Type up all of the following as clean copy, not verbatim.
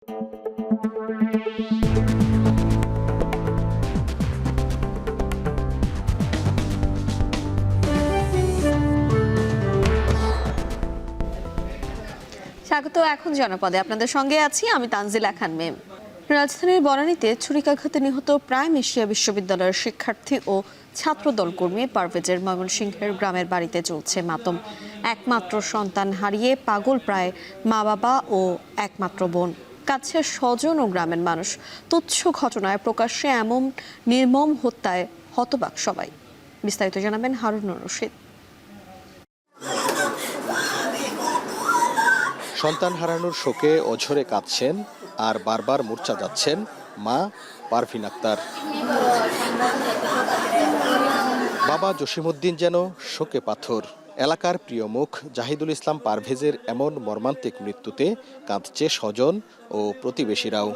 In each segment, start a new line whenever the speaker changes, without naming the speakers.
স্বাগত এখন জনপদে, আপনাদের সঙ্গে আছি আমি তানজিলা খান মেম। রাজধানীর বনানীতে ছুরিকাঘাতে নিহত প্রাইম এশিয়া বিশ্ববিদ্যালয়ের শিক্ষার্থী ও ছাত্রদল কর্মী পারভেজের ময়মনসিংহের গ্রামের বাড়িতে চলছে মাতম। একমাত্র সন্তান হারিয়ে পাগল প্রায় মা বাবা ও একমাত্র বোন, কাছের স্বজন ও গ্রামের মানুষ। তুচ্ছ ঘটনায় প্রকাশ্যে এমন নির্মম হত্যায় হতবাক সবাই। বিস্তারিত জানাবেন হারুনুর রশিদ।
সন্তান হারানোর শোকে অঝরে কাঁদছেন আর বারবার মূর্ছা যাচ্ছেন মা পারভিন আক্তার। বাবা জসিমউদ্দিন যেন শোকে পাথর। এলাকার প্রিয় মুখ জাহিদুল ইসলাম পারভেজের এমন মর্মান্তিক মৃত্যুতে কাঁদছে স্বজন ও প্রতিবেশীরাও।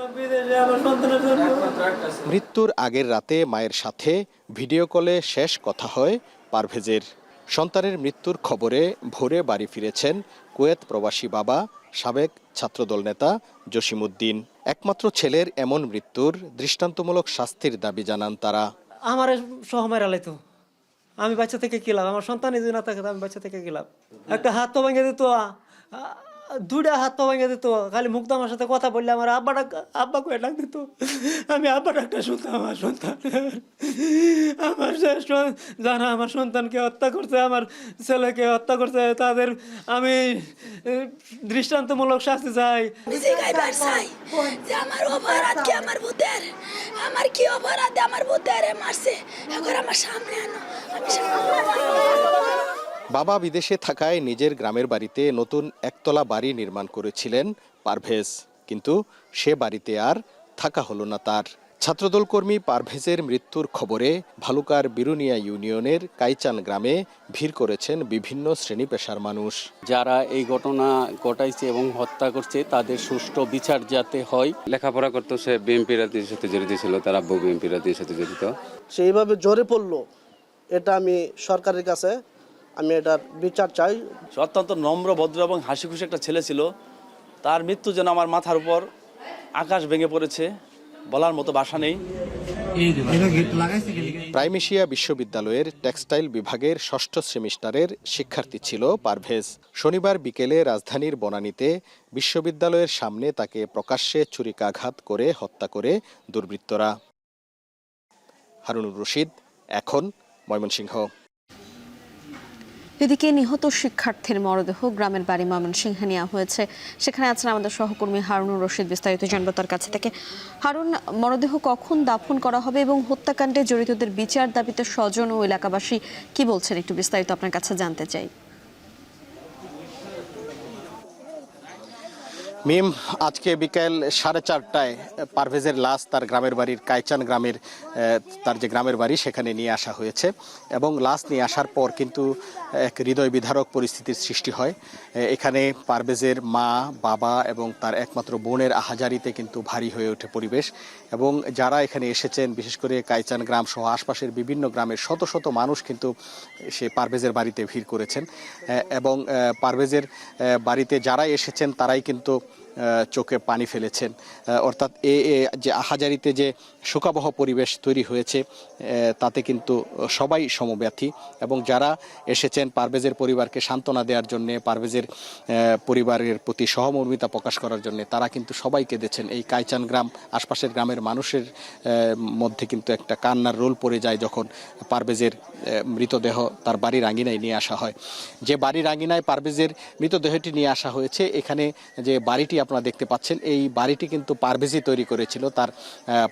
মৃত্যুর আগের রাতে মায়ের সাথে ভিডিও কলে শেষ কথা হয় পারভেজের। সন্তানের মৃত্যুর খবরে ভোরে বাড়ি ফিরেছেন কুয়েত প্রবাসী বাবা সাবেক ছাত্রদল নেতা জসিমউদ্দিন। একমাত্র ছেলের এমন মৃত্যুর দৃষ্টান্তমূলক শাস্তির দাবি জানান তারা।
আমার সহমায় আলাইতো, আমি বাচ্চা থেকে কি লাভ? আমার সন্তান যদি না থাকে আমি বাচ্চা থেকে কি লাভ? একটা হাত তো ভেঙে দিত, দুইটা হাত তো ভেঙে দিত। খালি মুক্ত আমার সাথে কথা বললে আমার আব্বা করে ডাক দিত, আমি আব্বা ডাকটা শুনতাম। আমার সন্তান, আমার যারা আমার সন্তানকে হত্যা করছে, আমার ছেলেকে হত্যা করছে, তাদের আমি দৃষ্টান্তমূলক শাস্তি চাই।
আমার কি অপরাধ? আমার বুদ্ধের মারছে, এখন আমার সামনে আনো।
বাবা বিদেশে থাকায় নিজের গ্রামের বাড়িতে নতুন একতলা বাড়ি নির্মাণ করেছিলেন পারভেজ, কিন্তু সে বাড়িতে আর থাকা হলো না তার। ছাত্রদল কর্মী পারভেজের মৃত্যুর খবরে ভালুকার বিরুনিয়া ইউনিয়নের কাইচান গ্রামে ভিড় করেছেন বিভিন্ন শ্রেণী পেশার মানুষ।
যারা এই ঘটনা ঘটাইছে এবং হত্যা করছে তাদের সুষ্ঠু বিচার যাতে হয়।
লেখাপড়া করতো, সে বিএনপি রাজনীতির সাথে জড়িত ছিল, তার আব্বু বিএনপি রাজনীতির সাথে জড়িত।
সেইভাবে জোরে পড়লো, এটা আমি সরকারের কাছে আমি এটার বিচার চাই।
অত্যন্ত নম্র, ভদ্র এবং হাসি খুশি একটা ছেলে ছিল। তার মৃত্যু যেন আমার মাথার উপর আকাশ ভেঙে পড়েছে, বলার মতো ভাষা নেই।
প্রাইম এশিয়া বিশ্ববিদ্যালয়ের টেক্সটাইল বিভাগের ৬ষ্ঠ সেমিস্টারের শিক্ষার্থী ছিল পারভেজ। শনিবার বিকেলে রাজধানীর বনানীতে বিশ্ববিদ্যালয়ের সামনে তাকে প্রকাশ্যে ছুরিকাঘাত করে হত্যা করে দুর্বৃত্তরা। হারুনুর রশিদ, এখন, ময়মনসিংহ।
এদিকে নিহত শিক্ষার্থীর মরদেহ গ্রামের বাড়ি ময়মনসিংহে নেওয়া হয়েছে। সেখানে আছেন আমাদের সহকর্মী হারুনুর রশিদ। বিস্তারিত জানবো তার কাছে থেকে। হারুন, মরদেহ কখন দাফন করা হবে এবং হত্যাকাণ্ডে জড়িতদের বিচার দাবিতে স্বজন ও এলাকাবাসী কি বলছেন, একটু বিস্তারিত আপনার কাছে জানতে চাই।
মিম, আজকে বিকেল 4:30টায় পারভেজের লাশ তার গ্রামের বাড়ির কাইচান গ্রামের তার যে গ্রামের বাড়ি সেখানে নিয়ে আসা হয়েছে এবং লাশ নিয়ে আসার পর কিন্তু এক হৃদয় বিদারক পরিস্থিতির সৃষ্টি হয়। এখানে পারভেজের মা, বাবা এবং তার একমাত্র বোনের আহাজারিতে কিন্তু ভারী হয়ে ওঠে পরিবেশ। এবং যারা এখানে এসেছেন, বিশেষ করে কাইচান গ্রাম সহ আশপাশের বিভিন্ন গ্রামের শত শত মানুষ কিন্তু সে পারভেজের বাড়িতে ভিড় করেছেন এবং পারভেজের বাড়িতে যারা এসেছেন তারাই কিন্তু চোখে পানি ফেলেছেন। অর্থাৎ যে আহাজারিতে যে শোকাবহ পরিবেশ তৈরি হয়েছে তাতে কিন্তু সবাই সমব্যথী এবং যারা এসেছেন পারভেজের পরিবারকে সান্ত্বনা দেওয়ার জন্য, পারভেজের পরিবারের প্রতি সহমর্মিতা প্রকাশ করার জন্য তারা কিন্তু সবাই কেঁদেছেন। এই কাইচান গ্রাম, আশপাশের গ্রামের মানুষের মধ্যে কিন্তু একটা কান্নার রোল পড়ে যায় যখন পারভেজের মৃতদেহ তার বাড়ির আঙিনায় নিয়ে আসা হয়। যে বাড়ির আঙিনায় পারভেজের মৃতদেহটি নিয়ে আসা হয়েছে, এখানে যে বাড়িটি আপনারা দেখতে পাচ্ছেন, এই বাড়িটি কিন্তু পারভেজই তৈরি করেছিল। তার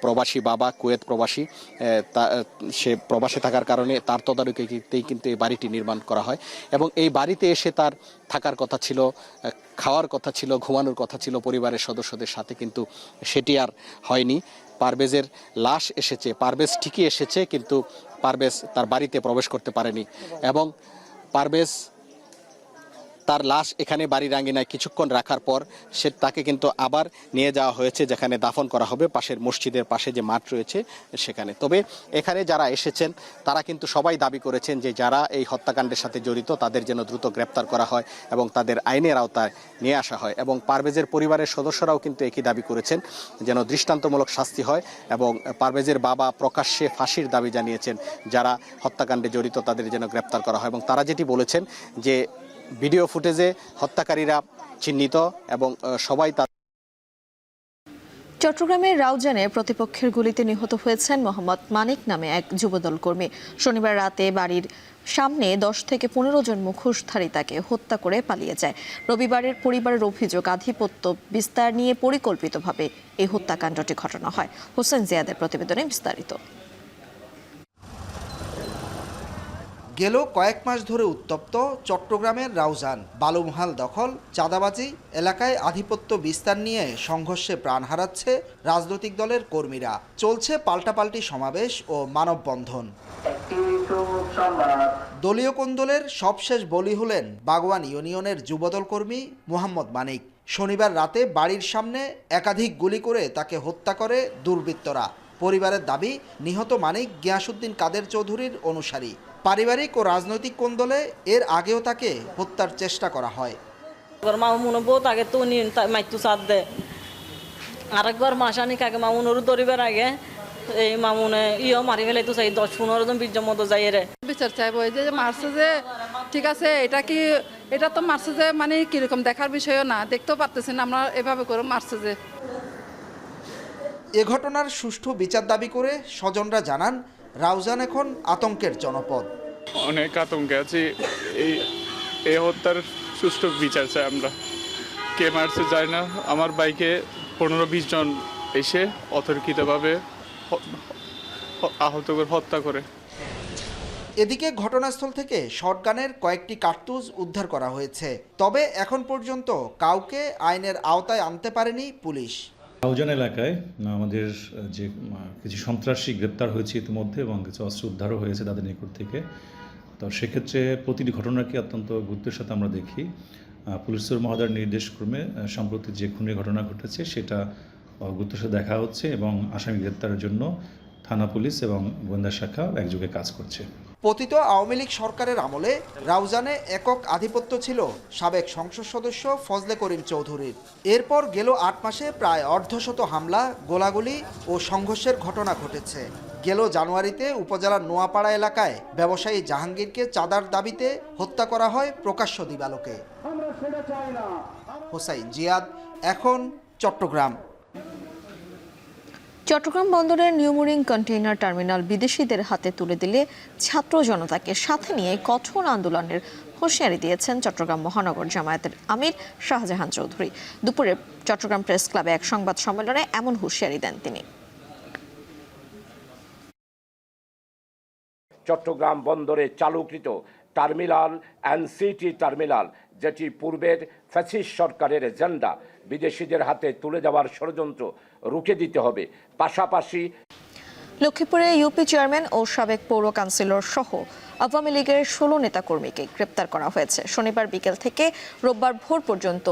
প্রবাসী বাবা কুয়েত প্রবাসী, সে প্রবাসে থাকার কারণে তার তদারকিতেই কিন্তু এই বাড়িটি নির্মাণ করা হয় এবং এই বাড়িতে এসে তার থাকার কথা ছিল, খাওয়ার কথা ছিল, ঘুমানোর কথা ছিল পরিবারের সদস্যদের সাথে, কিন্তু সেটি আর হয়নি। পারভেজের লাশ এসেছে, পারভেজ ঠিকই এসেছে, কিন্তু পারভেজ তার বাড়িতে প্রবেশ করতে পারেনি এবং পারভেজ তার লাশ এখানে বাড়ির আঙ্গিনায় কিছুক্ষণ রাখার পর তাকে কিন্তু আবার নিয়ে যাওয়া হয়েছে যেখানে দাফন করা হবে পাশের মসজিদের পাশে যে মাঠ রয়েছে সেখানে। তবে এখানে যারা এসেছেন তারা কিন্তু সবাই দাবি করেছেন যে যারা এই হত্যাকাণ্ডের সাথে জড়িত তাদের যেন দ্রুত গ্রেপ্তার করা হয় এবং তাদের আইনের আওতায় নিয়ে আসা হয়। এবং পারভেজের পরিবারের সদস্যরাও কিন্তু একই দাবি করেছেন যেন দৃষ্টান্তমূলক শাস্তি হয় এবং পারভেজের বাবা প্রকাশ্যে ফাঁসির দাবি জানিয়েছেন যারা হত্যাকাণ্ডে জড়িত তাদের যেন গ্রেপ্তার করা হয়। এবং তারা যেটি বলেছেন যে ভিডিও ফুটেজে হত্যাকারীরা চিহ্নিত এবং সবাই
চট্টগ্রামের রাউজানে প্রতিপক্ষের গুলিতে নিহত হয়েছেন মোহাম্মদ মানিক নামে এক যুবদল কর্মী। শনিবার রাতে বাড়ির সামনে 10 থেকে 15 জন মুখোশধারী তাকে হত্যা করে পালিয়ে যায়। রবিবারের পরিবারের অভিযোগ আধিপত্য বিস্তার নিয়ে পরিকল্পিতভাবে এই হত্যাকাণ্ডটি ঘটানো হয়। হোসেন জিয়াদের প্রতিবেদনে বিস্তারিত।
গেল কয়েক মাস ধরে উত্তপ্ত চট্টগ্রামের রাউজান। বালুমহাল দখল, চাঁদাবাজি, এলাকায় আধিপত্য বিস্তার নিয়ে সংঘর্ষে প্রাণ হারাচ্ছে রাজনৈতিক দলের কর্মীরা। চলছে পাল্টাপাল্টি সমাবেশ ও মানববন্ধন। দলীয় কোন্দলের সবশেষ বলি হলেন বাগওয়ান ইউনিয়নের যুবদল কর্মী মোহাম্মদ মানিক। শনিবার রাতে বাড়ির সামনে একাধিক গুলি করে তাকে হত্যা করে দুর্বৃত্তরা। পরিবারের দাবি, নিহত মানিক গিয়াসউদ্দিন কাদের চৌধুরীর অনুসারী। পারিবারিক ও রাজনৈতিক কোন্দলে এর আগেও তাকে হত্যার চেষ্টা করা হয়।
বহুত আগে তো উনি মাইতু সাথ দেয়, আরেকবার মাসানিক আগে মামুনের ধরিবার আগে এই মামুনে মারি ফেলে তো চাই 10-15 জন 20 জন মতো যাই রে।
বিচার চাইবো যে মারছে যে ঠিক আছে, এটা তো মারছে যে মানে কিরকম দেখার বিষয়ও না, দেখতেও পারতেছি না আমরা এভাবে করে মারছে যে।
এ ঘটনার সুষ্ঠু বিচার দাবি করে স্বজনরা জানান রাউজান এখন আতঙ্কের জনপদ।
অনেক আতঙ্কে আছি, এই হত্যার সুষ্ঠু বিচার চাই আমরা। কে মারছে যায় না, আমার বাইকে 15-20 জন এসে অতর্কিতভাবে আহত করে হত্যা করে।
এদিকে ঘটনাস্থল থেকে শটগানের কয়েকটি কার্তুজ উদ্ধার করা হয়েছে, তবে এখন পর্যন্ত কাউকে আইনের আওতায় আনতে পারেনি পুলিশ।
রাউজান এলাকায় আমাদের যে কিছু সন্ত্রাসী গ্রেপ্তার হয়েছে ইতিমধ্যে এবং কিছু অস্ত্র উদ্ধারও হয়েছে তাদের নিকট থেকে। তো সেক্ষেত্রে প্রতিটি ঘটনাকে অত্যন্ত গুরুত্বের সাথে আমরা দেখি। পুলিশ সুপার মহোদয়ের নির্দেশক্রমে সম্প্রতি যে খুনের ঘটনা ঘটেছে সেটা গুরুত্বের সাথে দেখা হচ্ছে এবং আসামি গ্রেপ্তারের জন্য থানা পুলিশ এবং গোয়েন্দা শাখা একযোগে কাজ করছে।
পতিত আওয়ামী লীগ সরকারের আমলে রাউজানে একক আধিপত্য ছিল সাবেক সংসদ সদস্য ফজলে করিম চৌধুরীর। এরপর গেল 8 মাসে প্রায় অর্ধশত হামলা, গোলাগুলি ও সংঘর্ষের ঘটনা ঘটেছে। গেল জানুয়ারিতে উপজেলার নোয়াপাড়া এলাকায় ব্যবসায়ী জাহাঙ্গীরকে চাঁদার দাবিতে হত্যা করা হয় প্রকাশ্য দিবালোকে। হোসাইন জিয়াদ, এখন চট্টগ্রাম।
চট্টগ্রাম বন্দরের নিউমুরিং কন্টেইনার টার্মিনাল বিদেশিদের হাতে তুলে দিলে ছাত্র জনতাকে সাথে নিয়ে কঠোর আন্দোলনের হুঁশিয়ারি দিয়েছেন চট্টগ্রাম মহানগর জামায়াতের আমির শাহজাহান চৌধুরী। দুপুরে চট্টগ্রাম প্রেস ক্লাবে এক সংবাদ সম্মেলনে এমন হুঁশিয়ারি দেন তিনি।
চট্টগ্রাম বন্দরে চালুকৃত টার্মিনাল এনসিটি টার্মিনাল, যেটি পূর্বের ফ্যাসিস্ট সরকারের এজেন্ডা, বিদেশিদের হাতে তুলে দেওয়ার ষড়যন্ত্র রুখে দিতে হবে। পাশাপাশি
লক্ষ্মীপুরে ইউপি চেয়ারম্যান ও সাবেক পৌর কাউন্সিলর সহ আওয়ামী লীগের 16 নেতাকর্মীকে গ্রেপ্তার করা হয়েছে। শনিবার বিকেল থেকে রোববার ভোর পর্যন্ত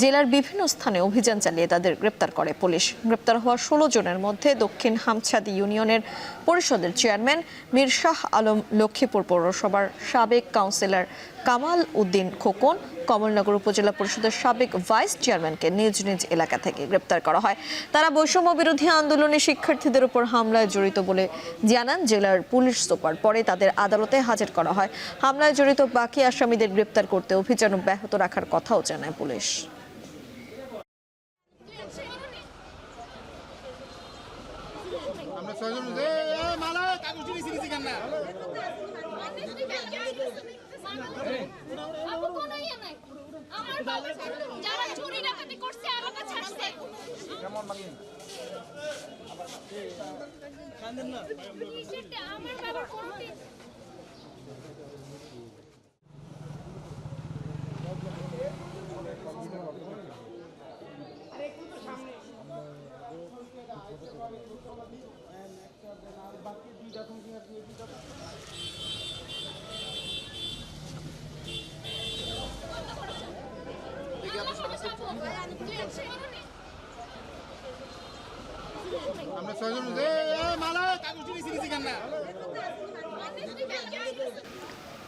জেলার বিভিন্ন স্থানে অভিযান চালিয়ে তাদের গ্রেপ্তার করে পুলিশ। গ্রেপ্তার হওয়া 16 জনের মধ্যে দক্ষিণ হামছাদি ইউনিয়নের পরিষদের চেয়ারম্যান মীর শাহ আলম, লক্ষ্মীপুর পৌরসভার সাবেক কাউন্সিলর কামাল উদ্দিন খোকন, কমলনগর উপজেলা পরিষদের সাবেক ভাইস চেয়ারম্যানকে নিজ নিজ এলাকা থেকে গ্রেপ্তার করা হয়। তারা বৈষম্য বিরোধী আন্দোলনে শিক্ষার্থীদের উপর হামলায় জড়িত বলে জানান জেলার পুলিশ সুপার। পরে তাদের আদালতে হাজির করা হয়। হামলায় জড়িত বাকি আসামিদের গ্রেপ্তার করতে অভিযান অব্যাহত রাখার কথাও জানায় পুলিশ।
যারা চুরি ডাকাতি করছে আলাদা ছাড়ছে আমার বাবা করতে সামনে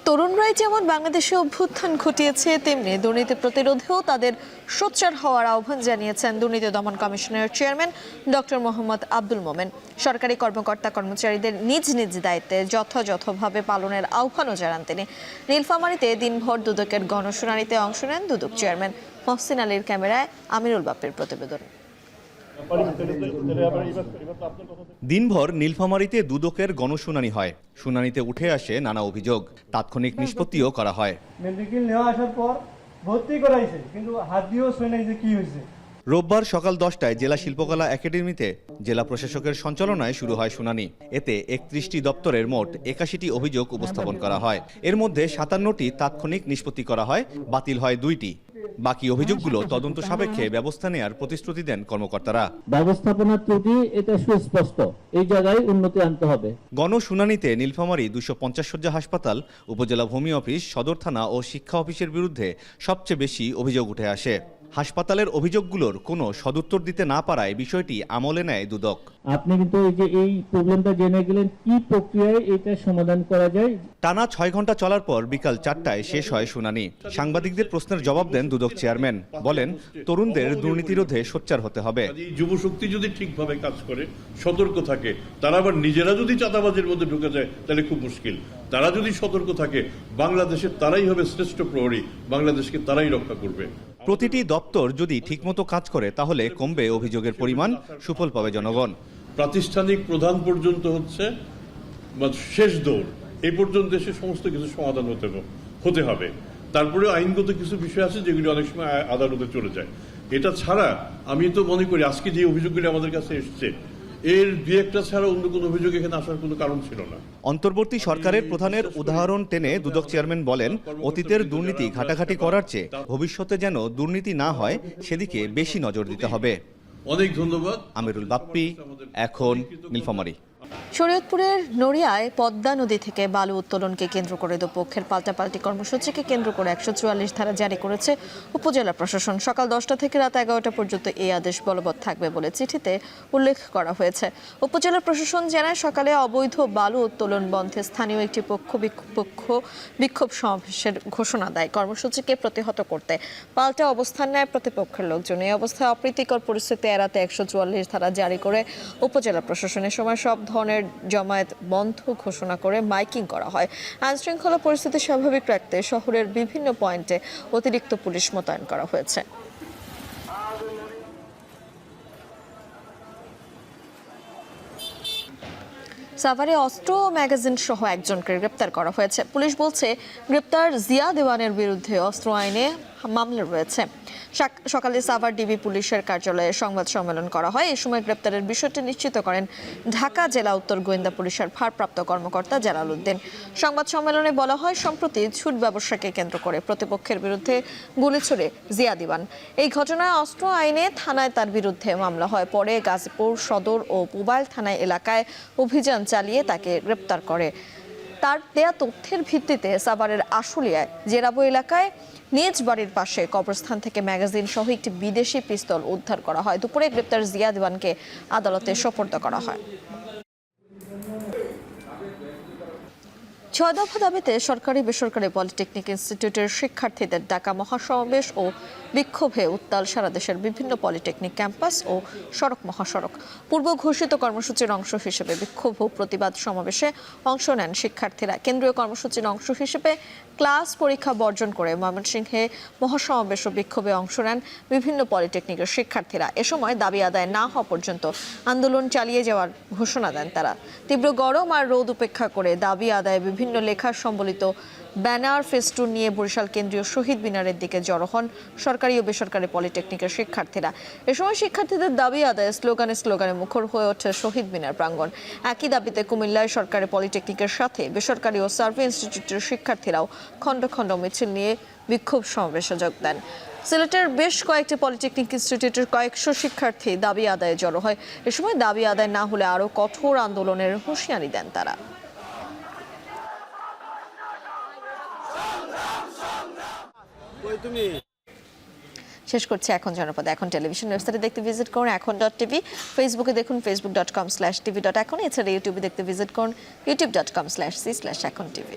তরুণরাই যেমন বাংলাদেশে অভ্যুত্থান ঘটিয়েছে, তেমনি দুর্নীতি প্রতিরোধেও তাদের সোচ্চার হওয়ার আহ্বান জানিয়েছেন দুর্নীতি দমন কমিশনের চেয়ারম্যান ডক্টর মোহাম্মদ আব্দুল মোমেন। সরকারি কর্মকর্তা কর্মচারীদের নিজ নিজ দায়িত্বে যথাযথভাবে পালনের আহ্বানও জানান তিনি। নীলফামারীতে দিনভর দুদকের গণশুনানিতে অংশ নেন দুদক চেয়ারম্যান। মহসিন আলীর ক্যামেরায় আমিরুল বাপ্পির প্রতিবেদন।
দিনভর নীলফামারীতে দুদকের গণশুনানি হয়। শুনানিতে উঠে আসে নানা অভিযোগ, তাৎক্ষণিক নিষ্পত্তিও করা হয়।
মেডিকেল নেওয়া আসার পর ভর্তি করাইছে, কিন্তু হাত দিয়েও শুনে নাই যে কি হয়েছে।
রোববার সকাল 10টায় জেলা শিল্পকলা একাডেমিতে জেলা প্রশাসকের সঞ্চালনায় শুরু হয় শুনানি। এতে 31টি দপ্তরের মোট 81টি অভিযোগ উপস্থাপন করা হয়। এর মধ্যে 57টি তাৎক্ষণিক নিষ্পত্তি করা হয়, বাতিল হয় 2টি। বাকি অভিযোগগুলো তদন্ত সাপেক্ষে ব্যবস্থা নেওয়ার প্রতিশ্রুতি দেন কর্মকর্তারা।
ব্যবস্থাপনার ত্রুটি এটা সুস্পষ্ট, এই জায়গায় উন্নতি আনতে হবে।
গণশুনানিতে নীলফামারী 250 শয্যা হাসপাতাল, উপজেলা ভূমি অফিস, সদর থানা ও শিক্ষা অফিসের বিরুদ্ধে সবচেয়ে বেশি অভিযোগ উঠে আসে। হাসপাতালের অভিযোগগুলোর কোনো সদুত্তর দিতে না পারায় বিষয়টি আমলে নেয় দুদক।
আপনি কিন্তু এই প্রবলেমটা জেনে গেলেন, কি প্রক্রিয়ায় এটা সমাধান করা যায়।
টানা 6 ঘন্টা চলার পর বিকাল 4টায় শেষ হয় শুনানি। সাংবাদিকদের প্রশ্নের জবাব দেন দুদক চেয়ারম্যান। বলেন, তরুণদের দুর্নীতি রোধে সোচ্চার হতে হবে।
যুবশক্তি যদি ঠিকভাবে কাজ করে, সতর্ক থাকে, তারা আবার নিজেরা যদি চাঁদাবাজির মধ্যে ঢুকে যায় তাহলে খুব মুশকিল। তারা যদি সতর্ক থাকে, বাংলাদেশের তারাই হবে শ্রেষ্ঠ প্রহরী, বাংলাদেশকে তারাই রক্ষা করবে।
প্রতিটি দপ্তর যদি ঠিকমতো কাজ করে তাহলে কমবে অভিযোগের পরিমাণ, সুফল পাবে জনগণ।
প্রাতিষ্ঠানিক প্রধান পর্যন্ত হচ্ছে শেষ দৌড়, এই পর্যন্ত এসে সমস্ত কিছু সমাধান হতে হবে। তারপরে আইনগত কিছু বিষয় আছে যেগুলি অনেক সময় আদালতে চলে যায়। এটা ছাড়া আমি তো মনে করি আজকে যে অভিযোগগুলি আমাদের কাছে এসছে, এর দুই একটা ছাড়া অন্য কোনো অভিযোগ এখানে আসার কোনো কারণ ছিল না।
অন্তর্বর্তী সরকারের প্রধানের উদাহরণ টেনে দুদক চেয়ারম্যান বলেন, অতীতের দুর্নীতি ঘাটাঘাটি করার চেয়ে ভবিষ্যতে যেন দুর্নীতি না হয় সেদিকে বেশি নজর দিতে হবে।
অনেক ধন্যবাদ।
আমিরুল বাপ্পি, এখন নীলফামারী।
শরীয়তপুরের নড়িয়ায় পদ্মা নদী থেকে বালু উত্তোলনকে কেন্দ্র করে দুপক্ষের পাল্টাপাল্টি কর্মসূচিকে কেন্দ্র করে 144 ধারা জারি করেছে উপজেলা প্রশাসন। সকাল 10টা থেকে রাত 11টা পর্যন্ত এই আদেশ বলবৎ থাকবে বলে চিঠিতে উল্লেখ করা হয়েছে। উপজেলা প্রশাসন জানায়, সকালে অবৈধ বালু উত্তোলন বন্ধে স্থানীয় একটি বিক্ষোভ সমাবেশের ঘোষণা দেয়। কর্মসূচিকে প্রতিহত করতে পাল্টা অবস্থান নেয় প্রতিপক্ষের লোকজন। এই অবস্থায় অপ্রীতিকর পরিস্থিতি এড়াতে 144 ধারা জারি করে উপজেলা প্রশাসনের সময় সব ধরনের জমায়েত বন্ধ ঘোষণা করে মাইকিং করা হয়। আইনশৃঙ্খলা পরিস্থিতি স্বাভাবিক রাখতে শহরের বিভিন্ন পয়েন্টে অতিরিক্ত পুলিশ মোতায়েন করা হয়েছে। সাভারে অস্ত্র ও ম্যাগাজিন সহ একজনকে গ্রেপ্তার করা হয়েছে। পুলিশ বলছে, গ্রেপ্তার জিয়া দেওয়ানের বিরুদ্ধে অস্ত্র আইনে মামলা রয়েছে। সকালে সাভার ডিবি পুলিশের কার্যালয়ে সংবাদ সম্মেলন করা হয়। এই সময় গ্রেপ্তারের বিষয়টি নিশ্চিত করেন ঢাকা জেলা উত্তর গোয়েন্দা পুলিশের ভারপ্রাপ্ত কর্মকর্তা জালাল উদ্দিন। সংবাদ সম্মেলনে বলা হয়, সম্প্রতি ছুট ব্যবসাকে কেন্দ্র করে প্রতিপক্ষের বিরুদ্ধে গুলি ছুড়ে জিয়া দিওয়ান। এই ঘটনায় অস্ত্র আইনে থানায় তার বিরুদ্ধে মামলা হয়। পরে গাজীপুর সদর ও পুবাইল থানায় এলাকায় অভিযান চালিয়ে তাকে গ্রেপ্তার করে। তার দেয়া তথ্যের ভিত্তিতে সাভারের আশুলিয়ায় জেরাবো এলাকায় নিজ বাড়ির পাশে কবরস্থান থেকে ম্যাগাজিন সহ একটি বিদেশি পিস্তল উদ্ধার করা হয়। দুপুরে গ্রেপ্তার জিয়া দিওয়ানকে আদালতে সোপর্দ করা হয়। 6 দফা দাবিতে সরকারি বেসরকারি পলিটেকনিক ইনস্টিটিউটের শিক্ষার্থীদের ডাকা মহাসমাবেশ ও বিক্ষোভে উত্তাল সারা দেশের বিভিন্ন পলিটেকনিক ক্যাম্পাস ও সড়ক মহাসড়ক। পূর্ব ঘোষিত কর্মসূচির অংশ হিসেবে বিক্ষোভ ও প্রতিবাদ সমাবেশে অংশ নেন শিক্ষার্থীরা। কেন্দ্রীয় কর্মসূচির অংশ হিসেবে ক্লাস পরীক্ষা বর্জন করে ময়মনসিংহে মহাসমাবেশ ও বিক্ষোভে অংশ নেন বিভিন্ন পলিটেকনিকের শিক্ষার্থীরা। এ সময় দাবি আদায় না হওয়া পর্যন্ত আন্দোলন চালিয়ে যাওয়ার ঘোষণা দেন তারা। তীব্র গরম আর রোদ উপেক্ষা করে দাবি আদায় বিভিন্ন লেখা সম্বলিত ব্যানার ফেস্টুন নিয়ে বরিশাল কেন্দ্রীয় শহীদ মিনারের দিকে জড়ো হন সরকারি ও বেসরকারি পলিটেকনিকের শিক্ষার্থীরা। এ সময় শিক্ষার্থীদের দাবি আদায়ে স্লোগানে মুখর হয়ে ওঠে শহীদ মিনার প্রাঙ্গণ। একই দাবিতে কুমিল্লায় সরকারি পলিটেকনিকের সাথে বেসরকারি ও সার্ভে ইনস্টিটিউটের শিক্ষার্থীরাও খণ্ড খণ্ড মিছিল নিয়ে বিক্ষোভ সমাবেশে যোগ দেন। সিলেটের বেশ কয়েকটি পলিটেকনিক ইনস্টিটিউটের কয়েকশো শিক্ষার্থী দাবি আদায়ে জড়ো হয়। এ সময় দাবি আদায় না হলে আরও কঠোর আন্দোলনের হুঁশিয়ারি দেন তারা। শেষ করছি এখন জনপদে এখন টেলিভিশন ওয়েবসাইটে দেখতে ভিজিট করুন এখন.টিভি, ফেসবুকে দেখুন facebook.com/tv.এখন, এছাড়া ইউটিউবে দেখতে ভিজিট করুন youtube.com/c/echontv।